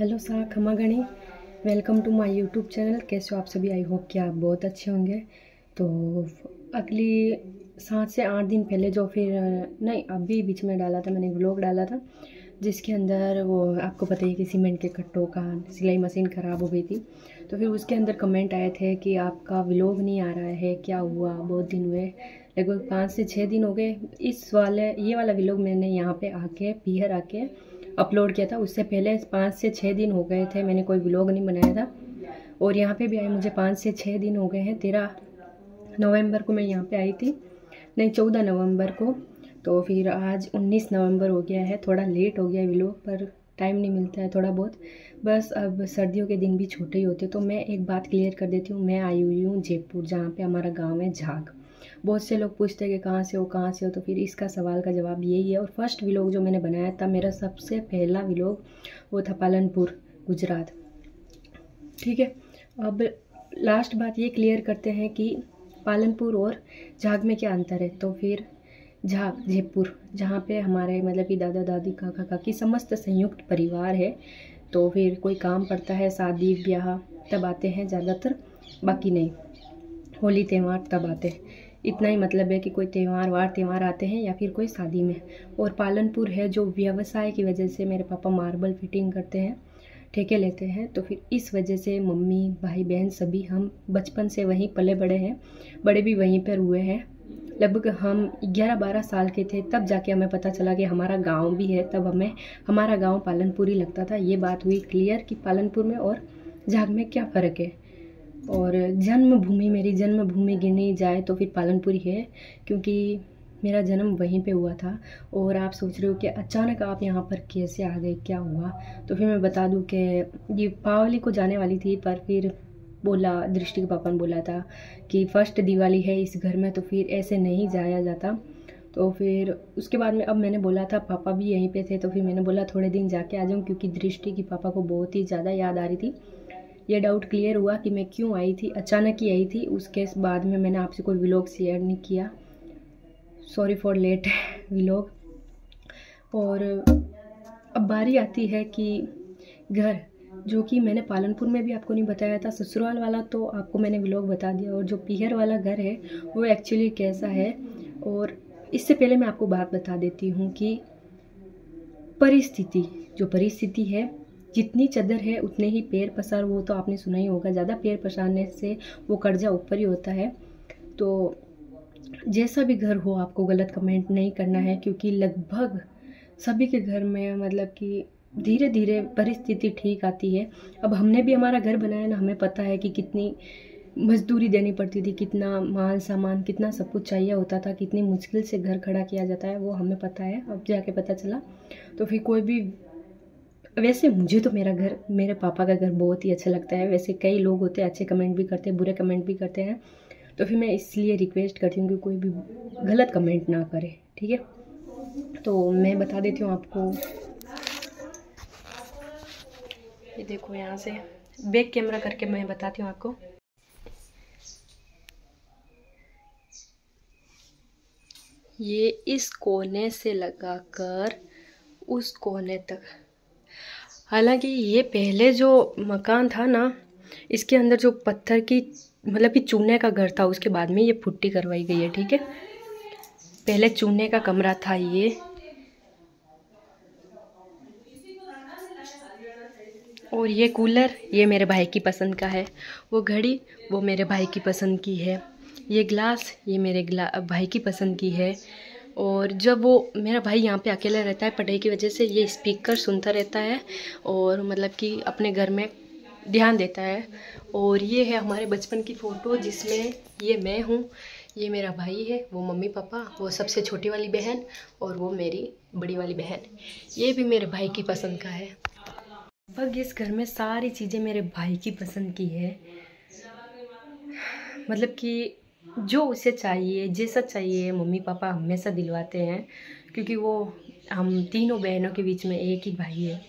Hello सा खमा गणी, welcome to my YouTube channel. कैसे हो आप सभी? आई होप कि आप बहुत अच्छे होंगे। तो अगली 7 से 8 दिन पहले जो फिर नहीं अभी बीच में डाला था, मैंने व्लॉग डाला था जिसके अंदर वो आपको पता ही कि सीमेंट के कट्टों का सिलाई मशीन ख़राब हो गई थी। तो फिर उसके अंदर कमेंट आए थे कि आपका व्लॉग नहीं आ रहा है, क्या हुआ? बहुत दिन हुए, लगभग 5 से 6 दिन हो गए। ये वाला व्लॉग मैंने यहाँ पे आके पीहर आके अपलोड किया था। उससे पहले 5 से 6 दिन हो गए थे, मैंने कोई व्लॉग नहीं बनाया था। और यहाँ पे भी आए मुझे 5 से 6 दिन हो गए हैं। 13 नवंबर को मैं यहाँ पे आई थी, नहीं 14 नवंबर को। तो फिर आज 19 नवंबर हो गया है। थोड़ा लेट हो गया व्लॉग, पर टाइम नहीं मिलता है थोड़ा बहुत। बस अब सर्दियों के दिन भी छोटे ही होते। तो मैं एक बात क्लियर कर देती हूँ, मैं आई हुई हूँ जयपुर, जहाँ पे हमारा गांव है झाग। बहुत से लोग पूछते हैं कि कहाँ से हो कहाँ से हो, तो फिर इसका सवाल का जवाब यही है। और फर्स्ट व्लॉग जो मैंने बनाया था, मेरा सबसे पहला व्लॉग, वो था पालनपुर गुजरात। ठीक है, अब लास्ट बात ये क्लियर करते हैं कि पालनपुर और झाग में क्या अंतर है। तो फिर झाग जयपुर, जहाँ पे हमारे मतलब कि दादा दादी काका काकी समस्त संयुक्त परिवार है। तो फिर कोई काम पड़ता है, शादी ब्याह, तब आते हैं ज़्यादातर, बाकी नहीं। होली त्यौहार तब आते हैं। इतना ही मतलब है कि कोई त्यौहार आते हैं या फिर कोई शादी में। और पालनपुर है जो व्यवसाय की वजह से मेरे पापा मार्बल फिटिंग करते हैं, ठेके लेते हैं। तो फिर इस वजह से मम्मी भाई बहन सभी हम बचपन से वहीं पले बड़े हैं, बड़े भी वहीं पर हुए हैं। लगभग हम 11-12 साल के थे तब जाके हमें पता चला कि हमारा गांव भी है। तब हमें हमारा गांव पालनपुर ही लगता था। ये बात हुई क्लियर कि पालनपुर में और झाग में क्या फ़र्क है। और जन्मभूमि, मेरी जन्मभूमि गिनी जाए तो फिर पालनपुर ही है, क्योंकि मेरा जन्म वहीं पे हुआ था। और आप सोच रहे हो कि अचानक आप यहाँ पर कैसे आ गए, क्या हुआ? तो फिर मैं बता दूँ कि ये पावली को जाने वाली थी, पर फिर बोला, दृष्टि के पापा ने बोला था कि फर्स्ट दिवाली है इस घर में, तो फिर ऐसे नहीं जाया जाता। तो फिर उसके बाद में अब मैंने बोला था, पापा भी यहीं पे थे, तो फिर मैंने बोला थोड़े दिन जाके आ जाऊँ, क्योंकि दृष्टि की पापा को बहुत ही ज़्यादा याद आ रही थी। ये डाउट क्लियर हुआ कि मैं क्यों आई थी, अचानक ही आई थी। उसके बाद में मैंने आपसे कोई व्लॉग शेयर नहीं किया, सॉरी फॉर लेट व्लॉग। और अब बारी आती है कि घर, जो कि मैंने पालनपुर में भी आपको नहीं बताया था। ससुराल वाला तो आपको मैंने व्लॉग बता दिया, और जो पीहर वाला घर है वो एक्चुअली कैसा है। और इससे पहले मैं आपको बात बता देती हूँ कि परिस्थिति है, जितनी चद्दर है उतने ही पैर पसार, वो तो आपने सुना ही होगा। ज़्यादा पैर पसारने से वो कर्जा ऊपर ही होता है। तो जैसा भी घर हो, आपको गलत कमेंट नहीं करना है, क्योंकि लगभग सभी के घर में मतलब कि धीरे धीरे परिस्थिति ठीक आती है। अब हमने भी हमारा घर बनाया ना, हमें पता है कि कितनी मजदूरी देनी पड़ती थी, कितना माल सामान, कितना सब कुछ चाहिए होता था, कितनी मुश्किल से घर खड़ा किया जाता है, वो हमें पता है। अब जाके पता चला। तो फिर कोई भी, वैसे मुझे तो मेरा घर, मेरे पापा का घर बहुत ही अच्छा लगता है। वैसे कई लोग होते हैं अच्छे कमेंट भी करते हैं, बुरे कमेंट भी करते हैं। तो फिर मैं इसलिए रिक्वेस्ट करती हूँ कि कोई भी गलत कमेंट ना करे, ठीक है? तो मैं बता देती हूँ आपको, ये देखो यहाँ से बैक कैमरा करके मैं बताती हूँ आपको। ये इस कोने से लगाकर उस कोने तक। हालांकि ये पहले जो मकान था ना, इसके अंदर जो पत्थर की मतलब कि चूने का घर था, उसके बाद में ये पुट्टी करवाई गई है, ठीक है? पहले चूने का कमरा था ये। और ये कूलर, ये मेरे भाई की पसंद का है। वो घड़ी, वो मेरे भाई की पसंद की है। ये ग्लास, ये मेरे भाई की पसंद की है। और जब वो मेरा भाई यहाँ पे अकेला रहता है पढ़ाई की वजह से, ये स्पीकर सुनता रहता है और मतलब कि अपने घर में ध्यान देता है। और ये है हमारे बचपन की फ़ोटो, जिसमें ये मैं हूँ, ये मेरा भाई है, वो मम्मी पापा, वो सबसे छोटी वाली बहन, और वो मेरी बड़ी वाली बहन। ये भी मेरे भाई की पसंद का है। लगभग इस घर में सारी चीज़ें मेरे भाई की पसंद की है। मतलब कि जो उसे चाहिए, जैसा चाहिए, मम्मी पापा हमेशा दिलवाते हैं, क्योंकि वो हम तीनों बहनों के बीच में एक ही भाई है।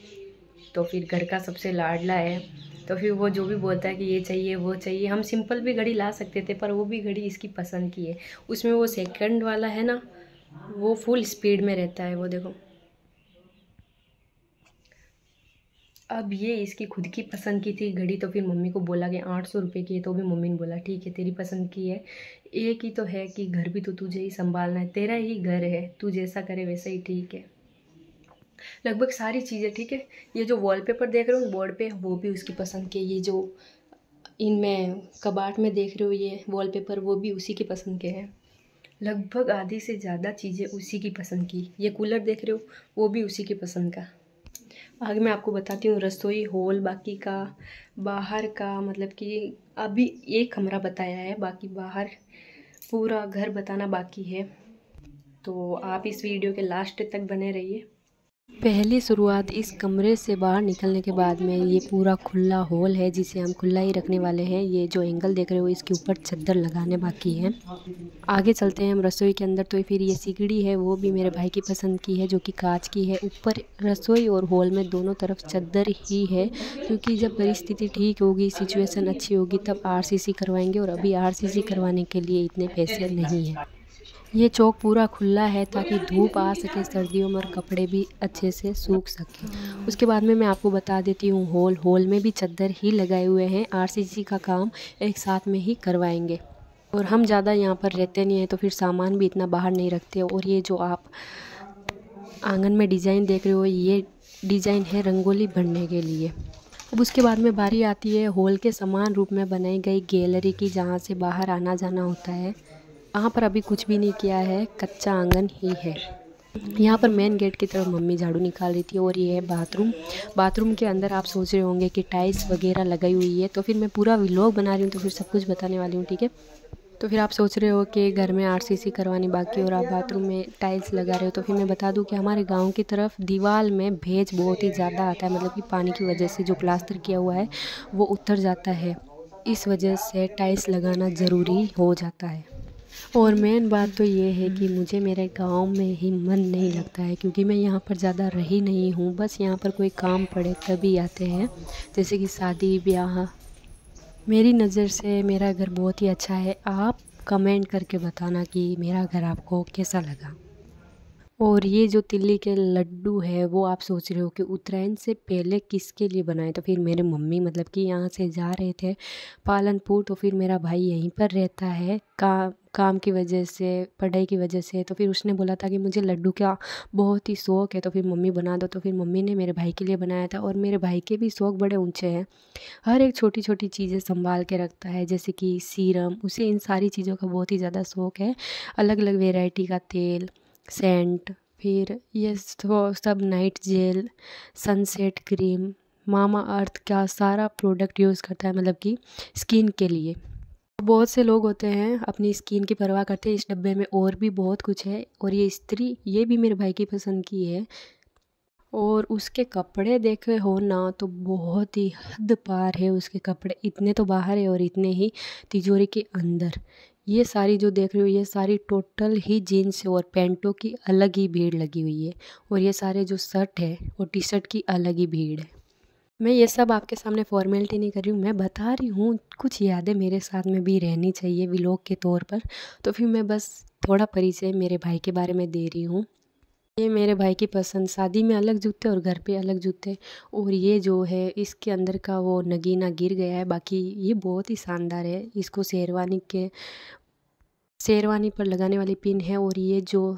तो फिर घर का सबसे लाडला है। तो फिर वो जो भी बोलता है कि ये चाहिए वो चाहिए, हम सिंपल भी घड़ी ला सकते थे, पर वो भी घड़ी इसकी पसंद की है। उसमें वो सेकंड वाला है ना, वो फुल स्पीड में रहता है, वो देखो। अब ये इसकी खुद की पसंद की थी घड़ी, तो फिर मम्मी को बोला कि 800 रुपये की है, तो भी मम्मी ने बोला ठीक है तेरी पसंद की है। एक ही तो है कि घर भी तो तुझे ही संभालना है, तेरा ही घर है, तू जैसा करे वैसा ही ठीक है। लगभग सारी चीज़ें ठीक है। ये जो वॉलपेपर देख रहे हो बोर्ड पे, वो भी उसकी पसंद के। ये जो इनमें कबाट में देख रहे हो ये वॉलपेपर, वो भी उसी की पसंद के हैं। लगभग आधी से ज़्यादा चीज़ें उसी की पसंद की। ये कूलर देख रहे हो वो भी उसी की पसंद का। आगे मैं आपको बताती हूँ रसोई हॉल, बाकी का बाहर का, मतलब कि अभी एक कमरा बताया है, बाकी बाहर पूरा घर बताना बाकी है। तो आप इस वीडियो के लास्ट तक बने रहिए। पहली शुरुआत इस कमरे से बाहर निकलने के बाद में ये पूरा खुला हॉल है, जिसे हम खुला ही रखने वाले हैं। ये जो एंगल देख रहे हो इसके ऊपर चद्दर लगाने बाकी है। आगे चलते हैं हम रसोई के अंदर। तो फिर ये सिगड़ी है, वो भी मेरे भाई की पसंद की है, जो कि कांच की है। ऊपर रसोई और हॉल में दोनों तरफ चद्दर ही है, क्योंकि जब परिस्थिति ठीक होगी, सिचुएशन अच्छी होगी, तब आरसीसी करवाएंगे, और अभी आरसीसी करवाने के लिए इतने पैसे नहीं हैं। ये चौक पूरा खुला है ताकि धूप आ सके सर्दियों में, और कपड़े भी अच्छे से सूख सके। उसके बाद में मैं आपको बता देती हूँ हॉल में भी चद्दर ही लगाए हुए हैं। आरसीसी का काम एक साथ में ही करवाएंगे, और हम ज़्यादा यहाँ पर रहते नहीं हैं, तो फिर सामान भी इतना बाहर नहीं रखते। और ये जो आप आंगन में डिज़ाइन देख रहे हो, ये डिज़ाइन है रंगोली भरने के लिए। अब उसके बाद में बारी आती है हॉल के समान रूप में बनाई गई गैलरी की, जहाँ से बाहर आना जाना होता है। यहाँ पर अभी कुछ भी नहीं किया है, कच्चा आंगन ही है। यहाँ पर मेन गेट की तरफ मम्मी झाड़ू निकाल रही थी। और ये है बाथरूम के अंदर आप सोच रहे होंगे कि टाइल्स वगैरह लगाई हुई है, तो फिर मैं पूरा व्लॉग बना रही हूँ, तो फिर सब कुछ बताने वाली हूँ, ठीक है। तो फिर आप सोच रहे हो कि घर में आरसीसी करवानी बाकी और आप बाथरूम में टाइल्स लगा रहे हो, तो फिर मैं बता दूं कि हमारे गांव की तरफ दीवार में भेज बहुत ही ज़्यादा आता है, मतलब कि पानी की वजह से जो प्लास्टर किया हुआ है वो उतर जाता है। इस वजह से टाइल्स लगाना ज़रूरी हो जाता है। और मेन बात तो ये है कि मुझे मेरे गांव में ही मन नहीं लगता है, क्योंकि मैं यहाँ पर ज़्यादा रही नहीं हूँ। बस यहाँ पर कोई काम पड़े तभी आते हैं, जैसे कि शादी ब्याह। मेरी नज़र से मेरा घर बहुत ही अच्छा है। आप कमेंट करके बताना कि मेरा घर आपको कैसा लगा। और ये जो तिल्ली के लड्डू है, वो आप सोच रहे हो कि उत्तरायण से पहले किसके लिए बनाए, तो फिर मेरे मम्मी मतलब कि यहाँ से जा रहे थे पालनपुर, तो फिर मेरा भाई यहीं पर रहता है काम की वजह से, पढ़ाई की वजह से। तो फिर उसने बोला था कि मुझे लड्डू का बहुत ही शौक़ है, तो फिर मम्मी बना दो। तो फिर मम्मी ने मेरे भाई के लिए बनाया था। और मेरे भाई के भी शौक़ बड़े ऊंचे हैं, हर एक छोटी छोटी चीज़ें संभाल के रखता है, जैसे कि सीरम, उसे इन सारी चीज़ों का बहुत ही ज़्यादा शौक़ है। अलग अलग वेराइटी का तेल, सेंट, फिर ये सब नाइट जेल, सनसेट क्रीम, मामा अर्थ का सारा प्रोडक्ट यूज़ करता है, मतलब कि स्किन के लिए। बहुत से लोग होते हैं अपनी स्किन की परवाह करते हैं। इस डब्बे में और भी बहुत कुछ है। और ये इस्त्री, ये भी मेरे भाई की पसंद की है। और उसके कपड़े देखे हो ना, तो बहुत ही हद पार है उसके कपड़े, इतने तो बाहर है और इतने ही तिजोरी के अंदर। ये सारी जो देख रहे हो, ये सारी टोटल ही जीन्स और पैंटों की अलग ही भीड़ लगी हुई है। और ये सारे जो शर्ट है और टी शर्ट की अलग ही भीड़ है। मैं ये सब आपके सामने फॉर्मेलिटी नहीं कर रही हूँ, मैं बता रही हूँ कुछ यादें मेरे साथ में भी रहनी चाहिए व्लॉग के तौर पर। तो फिर मैं बस थोड़ा परिचय मेरे भाई के बारे में दे रही हूँ। ये मेरे भाई की पसंद, शादी में अलग जूते और घर पे अलग जूते। और ये जो है इसके अंदर का वो नगीना गिर गया है, बाकी ये बहुत ही शानदार है। इसको शेरवानी पर लगाने वाली पिन है। और ये जो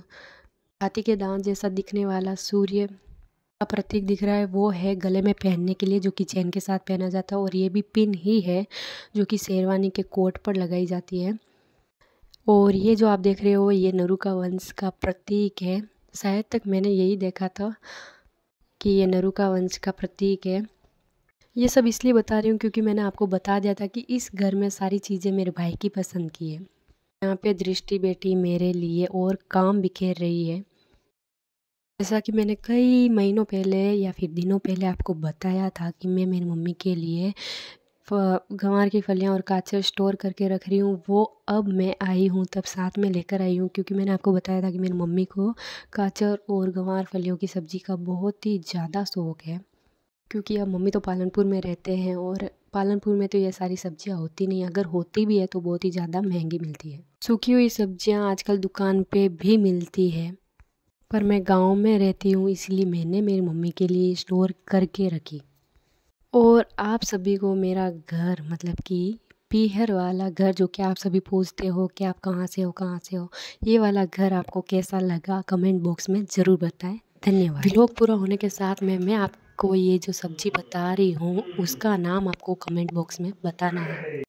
हाथी के दांत जैसा दिखने वाला सूर्य का प्रतीक दिख रहा है, वो है गले में पहनने के लिए, जो कि चैन के साथ पहना जाता है। और ये भी पिन ही है जो कि शेरवानी के कोट पर लगाई जाती है। और ये जो आप देख रहे हो, ये नरुका वंश का प्रतीक है। शायद तक मैंने यही देखा था कि ये नरुका वंश का प्रतीक है। ये सब इसलिए बता रही हूँ क्योंकि मैंने आपको बता दिया था कि इस घर में सारी चीज़ें मेरे भाई की पसंद की है। यहाँ पे दृष्टि बेटी मेरे लिए और काम बिखेर रही है। जैसा कि मैंने कई महीनों पहले या फिर दिनों पहले आपको बताया था कि मैं मेरी मम्मी के लिए गंवार की फलियाँ और गाजर स्टोर करके रख रही हूँ, वो अब मैं आई हूँ तब साथ में लेकर आई हूँ। क्योंकि मैंने आपको बताया था कि मेरी मम्मी को गाजर और गंवार फलियों की सब्ज़ी का बहुत ही ज़्यादा शौक़ है। क्योंकि अब मम्मी तो पालनपुर में रहते हैं, और पालनपुर में तो ये सारी सब्जियां होती नहीं, अगर होती भी है तो बहुत ही ज़्यादा महंगी मिलती है। सूखी हुई सब्जियां आजकल दुकान पे भी मिलती है, पर मैं गांव में रहती हूँ, इसलिए मैंने मेरी मम्मी के लिए स्टोर करके रखी। और आप सभी को मेरा घर मतलब कि पीहर वाला घर जो कि आप सभी पूछते हो कि आप कहाँ से हो कहाँ से हो, ये वाला घर आपको कैसा लगा कमेंट बॉक्स में ज़रूर बताएं। धन्यवाद। व्लॉग पूरा होने के साथ में मैं आपको ये जो सब्ज़ी बता रही हूँ उसका नाम आपको कमेंट बॉक्स में बताना है।